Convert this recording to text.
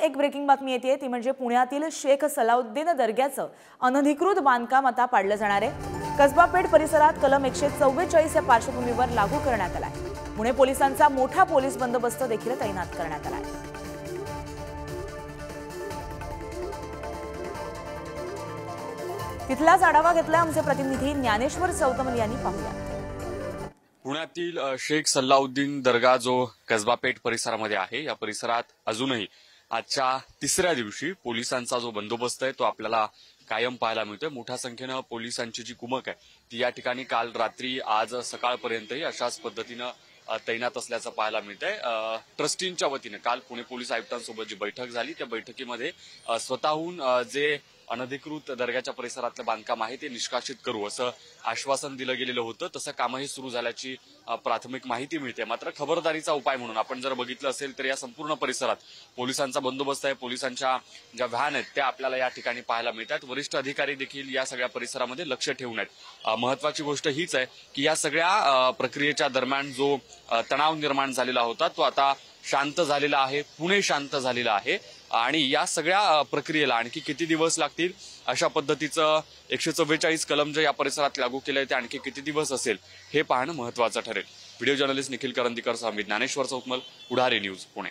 एक ब्रेकिंग बातमी येते ती म्हणजे पुण्यातील शेख सलाउद्दीन दर्ग्याचं अनधिकृत बांधकाम आता पाडलं जाणार आहे। कसबा पेठ परिसरात कलम 144 या पार्श्वभूमीवर लागू करण्यात आला आहे। पुणे पोलिसांचा मोठा पोलीस बंदोबस्त देखील तैनात करण्यात आला आहे। तिथलाच आढावा घेतला आमचे प्रतिनिधी ज्ञानेश्वर चौतमल यांनी। पाहूया। पुण्यातील शेख सलाउद्दीन दर्गा जो कसबा पेठ परिसरामध्ये आहे, या परिसरात अजूनही आजच्या तिसऱ्या दिवशी पोलिसांचा जो बंदोबस्त आहे तो आपल्याला कायम पाहायला मिळतोय। मोठ्या संख्येनं पोलिसांची जी कुमक आहे ती या ठिकाणी काल रात्री आज सकाळपर्यंतही अशाच पद्धतीनं तैनात असल्याचं पाहायला मिळतंय। ट्रस्टींच्या वतीने काल पुणे पोलीस आयुक्तांसोबत जी बैठक झाली त्या बैठकीमध्ये स्वतःहून जे अनधिकृत दर्ग्याच्या परिसरातलं बांधकाम आहे ते निष्कासित करू असं आश्वासन दिलं गेलेलं होतं। तसं कामही सुरू झाल्याची प्राथमिक माहिती मिळते। मात्र खबरदारीचा उपाय म्हणून आपण जर बघितलं असेल तर या संपूर्ण परिसरात पोलिसांचा बंदोबस्त आहे। पोलिसांच्या ज्या व्हॅन आहेत त्या आपल्याला या ठिकाणी पाहायला मिळतात। वरिष्ठ अधिकारी देखील या सगळ्या परिसरामध्ये लक्ष ठेवून आहेत। महत्वाची गोष्ट हीच आहे की या सगळ्या प्रक्रियेच्या दरम्यान जो तणाव निर्माण झालेला होता तो आता शांत झालेला आहे। पुणे शांत झालेला आहे आणि या सगळ्या प्रक्रियेला आणखी किती दिवस लागतील, अशा पद्धतीचं 144 कलम जे या परिसरात लागू केलंय ते आणखी किती दिवस असेल हे पाहणं महत्वाचं ठरेल। व्हिडिओ जर्नलिस्ट निखिल करंदीकर सह मी ज्ञानेश्वर चौतमल, पुढारी न्यूज, पुणे।